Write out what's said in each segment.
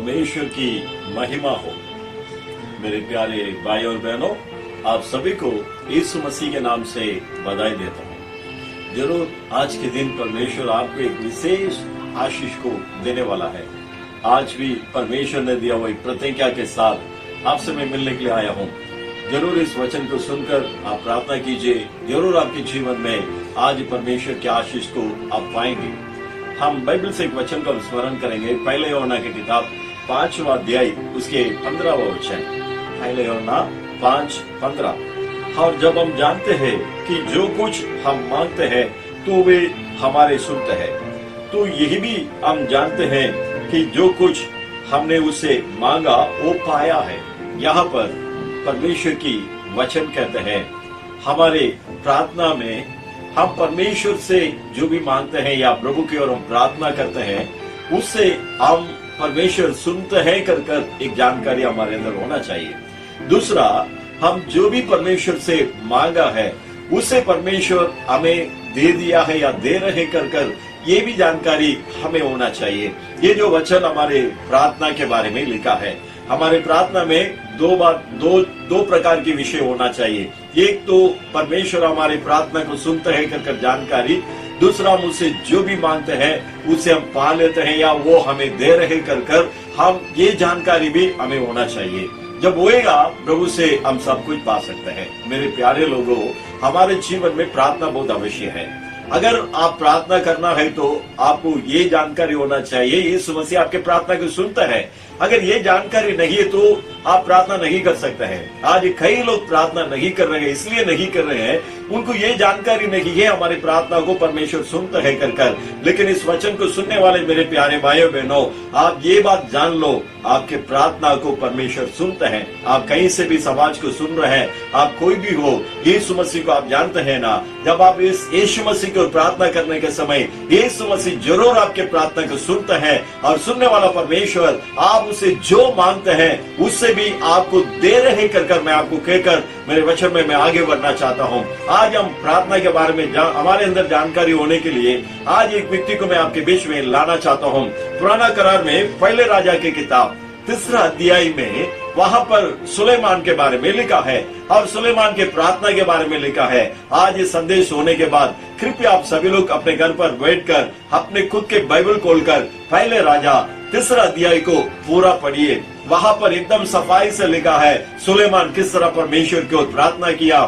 परमेश्वर की महिमा हो। मेरे प्यारे भाई और बहनों, आप सभी को यीशु मसीह के नाम से बधाई देता हूँ। जरूर आज के दिन परमेश्वर आपको एक विशेष आशीष को देने वाला है। आज भी परमेश्वर ने दिया हुई प्रतिज्ञा के साथ आपसे मैं मिलने के लिए आया हूँ। जरूर इस वचन को सुनकर आप प्रार्थना कीजिए, जरूर आपके जीवन में आज परमेश्वर के आशीष को आप पाएंगे। हम बाइबल से एक वचन का स्मरण करेंगे। पहले यूहन्ना की किताब 5वां अध्याय उसके 15वां वचन। पहले यूहन्ना 5:15। और जब हम जानते हैं कि जो कुछ हम मांगते हैं तो वे हमारे सुनते हैं, तो यही भी हम जानते हैं कि जो कुछ हमने उससे मांगा वो पाया है। यहाँ पर परमेश्वर की वचन कहते हैं, हमारे प्रार्थना में हम परमेश्वर से जो भी मांगते हैं या प्रभु की ओर हम प्रार्थना करते हैं, उससे हम परमेश्वर सुनते हैं कर एक जानकारी हमारे अंदर होना चाहिए। दूसरा, हम जो भी परमेश्वर से मांगा है उसे परमेश्वर हमें दे दिया है या दे रहे कर ये भी जानकारी हमें होना चाहिए। ये जो वचन हमारे प्रार्थना के बारे में लिखा है, हमारे प्रार्थना में दो प्रकार के विषय होना चाहिए। एक तो परमेश्वर हमारे प्रार्थना को सुनते हैं कर जानकारी, दूसरा हम उससे जो भी मांगते हैं उसे हम पा लेते हैं या वो हमें दे रहे कर हम ये जानकारी भी हमें होना चाहिए। जब होएगा प्रभु से हम सब कुछ पा सकते हैं। मेरे प्यारे लोगों, हमारे जीवन में प्रार्थना बहुत अवश्य है। अगर आप प्रार्थना करना है तो आपको ये जानकारी होना चाहिए यीशु मसीह आपके प्रार्थना को सुनता है। अगर ये जानकारी नहीं है तो आप प्रार्थना नहीं कर सकते हैं। आज कई लोग प्रार्थना नहीं कर रहे हैं, इसलिए नहीं कर रहे हैं, उनको ये जानकारी नहीं है हमारी प्रार्थना को परमेश्वर सुनता है कर। लेकिन इस वचन को सुनने वाले मेरे प्यारे भाइयों बहनों, आप ये बात जान लो, आपके प्रार्थना को परमेश्वर सुनता है। आप कहीं से भी समाज को सुन रहे हैं, आप कोई भी हो, यीशु मसीह को आप जानते हैं ना। जब आप इस यीशु मसीह को प्रार्थना करने के समय यीशु मसीह जरूर आपके प्रार्थना को सुनता है, और सुनने वाला परमेश्वर आप उसे जो मांगते हैं उससे भी आपको दे रहे कर मैं आपको कहकर मेरे वचन में मैं आगे बढ़ना चाहता हूँ। आज हम प्रार्थना के बारे में हमारे अंदर जानकारी होने के लिए आज एक व्यक्ति को मैं आपके बीच में लाना चाहता हूँ। पुराना करार में पहले राजा की किताब 3 अध्याय में वहाँ पर सुलेमान के बारे में लिखा है और सुलेमान के प्रार्थना के बारे में लिखा है। आज ये संदेश होने के बाद कृपया आप सभी लोग अपने घर पर बैठकर अपने खुद के बाइबल खोलकर पहले राजा 3 अध्याय को पूरा पढ़िए। वहाँ पर एकदम सफाई से लिखा है सुलेमान किस तरह परमेश्वर की ओर प्रार्थना किया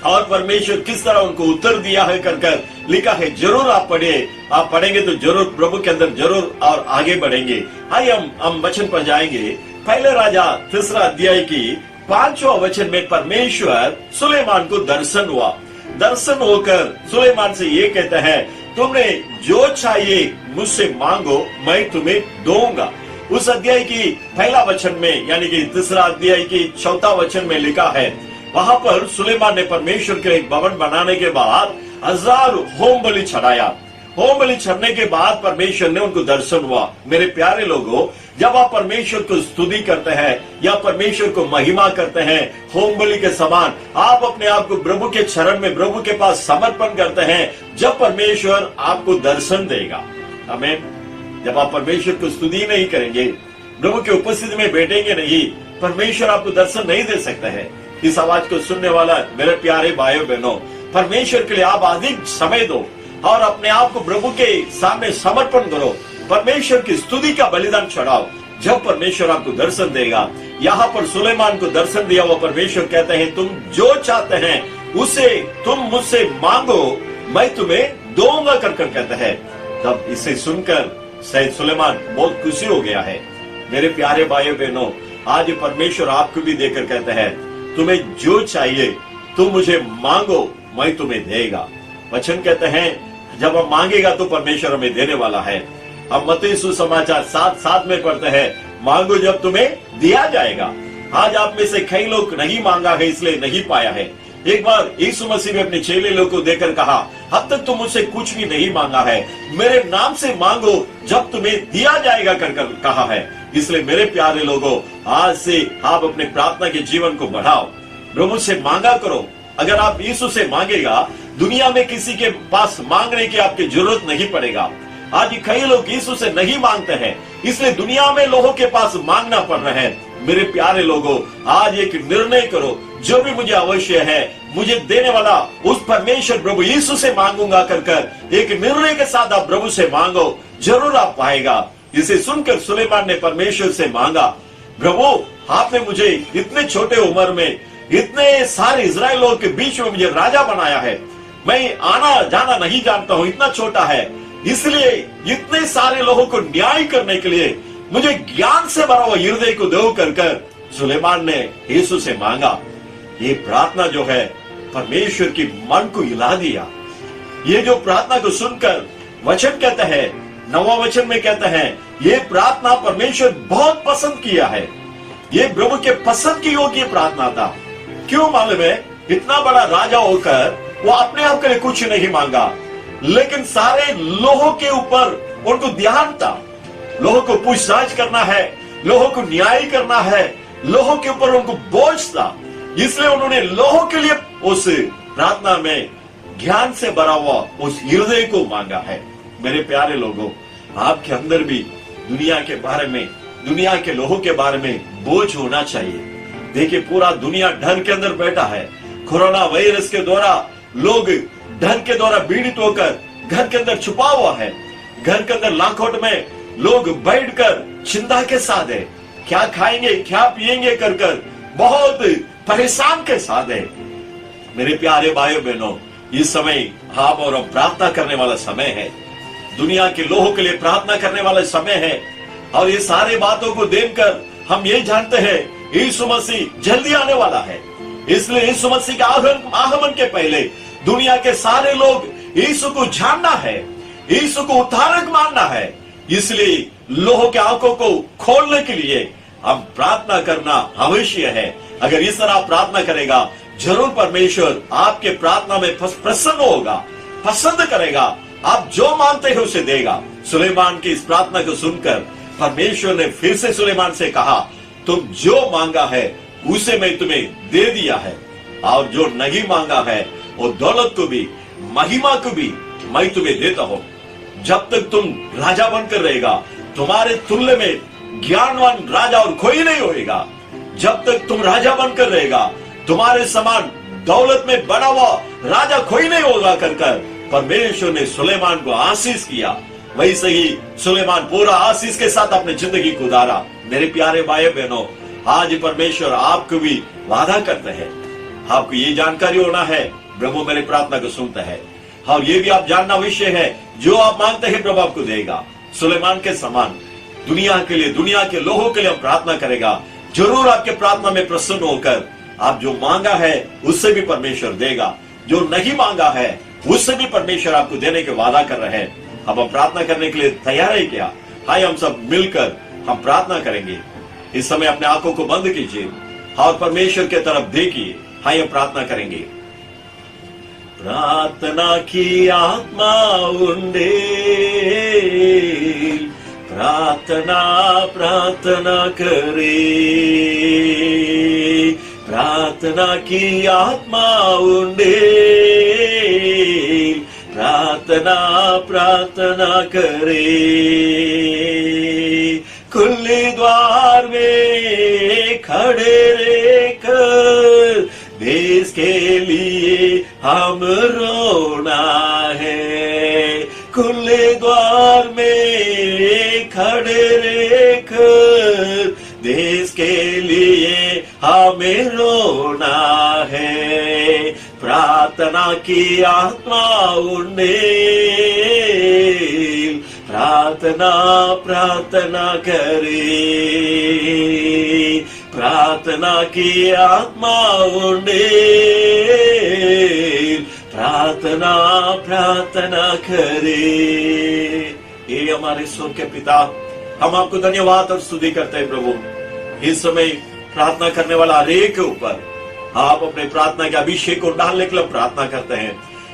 और परमेश्वर किस तरह उनको उत्तर दिया है कर लिखा है। जरूर आप पढ़िए, आप पढ़ेंगे तो जरूर प्रभु के अंदर जरूर और आगे बढ़ेंगे। आइए हम वचन पर जाएंगे। पहले राजा 3 अध्याय की 5वां वचन में परमेश्वर सुलेमान को दर्शन हुआ। दर्शन होकर सुलेमान से ये कहता है, तुमने जो चाहिए मुझसे मांगो, मैं तुम्हें दूंगा। उस अध्याय की पहला वचन में यानी कि 3 अध्याय की 4वां वचन में लिखा है, वहां पर सुलेमान ने परमेश्वर के एक भवन बनाने के बाद 1000 होम बलि चढ़ाया। होम बलि चढ़ने के बाद परमेश्वर ने उनको दर्शन हुआ। मेरे प्यारे लोगों, जब आप परमेश्वर को स्तुति करते हैं या परमेश्वर को महिमा करते हैं होम बलि के समान, आप अपने आप को प्रभु के चरण में प्रभु के पास समर्पण करते हैं, जब परमेश्वर आपको दर्शन देगा। आमीन। जब आप परमेश्वर को स्तुति नहीं करेंगे, प्रभु के उपस्थिति में बैठेंगे नहीं, परमेश्वर आपको दर्शन नहीं दे सकता है। इस आवाज को सुनने वाला मेरे प्यारे भाइयों बहनों, परमेश्वर के लिए आप अधिक समय दो और अपने आप को प्रभु के सामने समर्पण करो। परमेश्वर की स्तुति का बलिदान चढ़ाओ, जब परमेश्वर आपको दर्शन देगा। यहाँ पर सुलेमान को दर्शन दिया हुआ परमेश्वर कहते हैं, तुम जो चाहते हैं उसे तुम मुझसे मांगो, मैं तुम्हें दूंगा कर कहते हैं। तब इसे सुनकर शायद सुलेमान बहुत खुशी हो गया है। मेरे प्यारे भाइयों बहनों, आज परमेश्वर आपको भी देकर कहते हैं, तुम्हें जो चाहिए तुम मुझे मांगो, मैं तुम्हें देगा। वचन कहते हैं जब हम मांगेगा तो परमेश्वर हमें देने वाला है। हम मत्ती सुसमाचार 7:7 में पढ़ते हैं, मांगो जब तुम्हें दिया जाएगा। आज आप में से कई लोग नहीं मांगा है, इसलिए नहीं पाया है। एक बार यीशु मसीह ने अपने चेले लोगों को देकर कहा, अब तक तुम मुझसे कुछ भी नहीं मांगा है, मेरे नाम से मांगो जब तुम्हें दिया जाएगा कर कहा है। इसलिए मेरे प्यारे लोगों, आज से आप अपने प्रार्थना के जीवन को बढ़ाओ, प्रभु से मांगा करो। अगर आप यीशु से मांगेगा, दुनिया में किसी के पास मांगने की आपकी जरूरत नहीं पड़ेगा। आज कई लोग यीशु से नहीं मांगते हैं, इसलिए दुनिया में लोगों के पास मांगना पड़ रहा है। मेरे प्यारे लोगों, आज एक निर्णय करो, जो भी मुझे अवश्य है मुझे देने वाला उस परमेश्वर प्रभु यीशु से मांगूंगा कर एक निर्णय के साथ आप प्रभु से मांगो, जरूर आप पाएगा। इसे सुनकर सुलेमान ने परमेश्वर से मांगा, प्रभु आपने मुझे इतने छोटे उम्र में इतने सारे इजराइल लोगों के बीच में मुझे राजा बनाया है, मैं आना जाना नहीं जानता हूँ, इतना छोटा है, इसलिए इतने सारे लोगों को न्याय करने के लिए मुझे ज्ञान से भरा हुआ हृदय को दो कर सुलेमान ने यीशु से मांगा। ये प्रार्थना जो है परमेश्वर की मन को हिला दिया। ये जो प्रार्थना को सुनकर वचन कहते हैं, 9वां वचन में कहते हैं, ये प्रार्थना परमेश्वर बहुत पसंद किया है। ये प्रभु के पसंद की योग्य प्रार्थना था। क्यों मालूम है? इतना बड़ा राजा होकर वो अपने आप के लिए कुछ नहीं मांगा, लेकिन सारे लोगों के ऊपर उनको ध्यान था। लोगों को पूछताछ करना है, लोगों को न्याय करना है, लोगों के ऊपर उनको बोझ था, इसलिए उन्होंने लोगों के लिए उस प्रार्थना में ज्ञान से भरा हुआ उस हृदय को मांगा है। मेरे प्यारे लोगों, आपके अंदर भी दुनिया के बारे में, दुनिया के लोगों के बारे में बोझ होना चाहिए। देखिए, पूरा दुनिया डर के अंदर बैठा है। कोरोना वायरस के द्वारा लोग डर के द्वारा पीड़ित होकर घर के अंदर छुपा हुआ है। घर के अंदर लाखोट में लोग बैठकर चिंता के साथ है, क्या खाएंगे क्या पिएंगे कर बहुत परेशान के साथ है। मेरे प्यारे भाइयों बहनों, इस समय आप और हम प्रार्थना करने वाला समय है। दुनिया के लोगों के लिए प्रार्थना करने वाला समय है। और ये सारे बातों को देखकर हम ये जानते हैं यीशु मसीह जल्दी आने वाला है। इसलिए यीशु मसीह के आगमन के पहले दुनिया के सारे लोग यीशु को जानना है, यीशु को उद्धारक मानना है। इसलिए लोगों के आंखों को खोलने के लिए हम प्रार्थना करना अवश्य है। अगर इस तरह प्रार्थना करेगा, जरूर परमेश्वर आपके प्रार्थना में प्रसन्न होगा, पसंद करेगा, आप जो मांगते हैं उसे देगा। सुलेमान की इस प्रार्थना को सुनकर परमेश्वर ने फिर से सुलेमान से कहा, तुम जो मांगा है उसे मैं तुम्हें दे दिया है, और जो नहीं मांगा है वो दौलत को भी महिमा को भी मैं तुम्हें देता हूं। जब तक तुम राजा बनकर रहेगा, तुम्हारे तुल्य में ज्ञानवान राजा और कोई नहीं होएगा। जब तक तुम राजा बनकर रहेगा, तुम्हारे समान दौलत में बड़ा हुआ राजा कोई नहीं होगा कर परमेश्वर ने सुलेमान को आशीष किया। वैसे ही सुलेमान पूरा आशीष के साथ अपनी जिंदगी को गुजारा। मेरे प्यारे भाई बहनों, आज परमेश्वर आपको भी वादा करते हैं। आपको ये जानकारी होना है, प्रभु मेरे प्रार्थना को सुनता है, और ये भी आप जानना विषय है, जो आप मांगते हैं प्रभु आपको देगा। सुलेमान के समान दुनिया के लिए, दुनिया के लोगों के लिए हम प्रार्थना करेगा, जरूर आपके प्रार्थना में प्रसन्न होकर आप जो मांगा है उससे भी परमेश्वर देगा। जो नहीं मांगा है उससे भी परमेश्वर आपको देने के वादा कर रहे हैं। अब हम प्रार्थना करने के लिए तैयार है क्या? हाय, हम सब मिलकर हम प्रार्थना करेंगे। इस समय अपने आंखों को बंद कीजिए और परमेश्वर के तरफ देखिए। हाय, हम प्रार्थना करेंगे। प्रार्थना की आत्मा उंडे, प्रार्थना प्रार्थना करे, प्रार्थना की आत्मा उंडे, प्रार्थना प्रार्थना करे। खुले द्वार में खड़े रहकर देश के लिए हम रोना है। खुले द्वार में खड़े रहकर देश के लिए हमें रोना है। प्रार्थना की आत्मा उन्हें, प्रार्थना प्रार्थना करे, प्रार्थना की आत्मा उन्हें, प्रार्थना प्रार्थना करे। ये हमारे स्वर्ग के पिता, हम आपको धन्यवाद और स्तुति करते हैं प्रभु। इस समय प्रार्थना करने वाला हर एक के ऊपर आप अपने प्रार्थना के अभिषेक को डालने के लिए प्रार्थना करते हैं।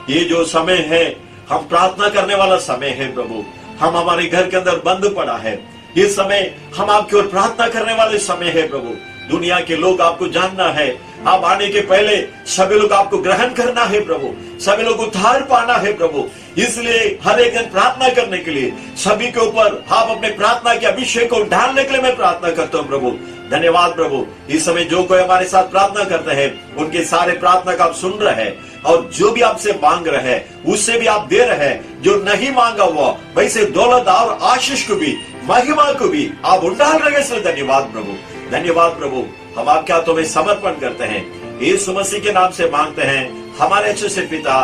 ये जो समय है, हम प्रार्थना करने वाला समय है प्रभु। हम हमारे घर के अंदर बंद पड़ा है, ये समय हम आपकी ओर प्रार्थना करने वाले समय है प्रभु। दुनिया के लोग आपको जानना है, आप आने के पहले सभी लोग आपको ग्रहण करना है प्रभु, सभी लोग उद्धार पाना है प्रभु। इसलिए हर एक दिन प्रार्थना करने के लिए सभी के ऊपर आप अपने प्रार्थना के अभिषेक को डालने के लिए मैं प्रार्थना करता हूँ प्रभु। धन्यवाद प्रभु। इस समय जो कोई हमारे साथ प्रार्थना करते हैं उनके सारे प्रार्थना का आप सुन रहे हैं, और जो भी आपसे मांग रहे हैं उससे भी आप दे रहे हैं। जो नहीं मांगा हुआ वैसे दौलत और आशीष को भी, महिमा को भी आप उंडाल रहे हैं। इसलिए धन्यवाद प्रभु, धन्यवाद प्रभु। हम आपके हाथों में समर्पण करते हैं, यीशु मसीह के नाम से मांगते हैं हमारे अच्छे से पिता,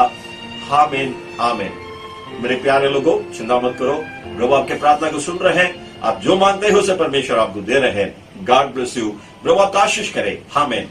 आमीन आमीन। मेरे प्यारे लोगों, चिंता मत करो, प्रभु आपके प्रार्थना को सुन रहे हैं। आप जो मांगते हो उसे परमेश्वर आपको दे रहे हैं। God bless you. प्रभु आपका आशीष करे। आमीन।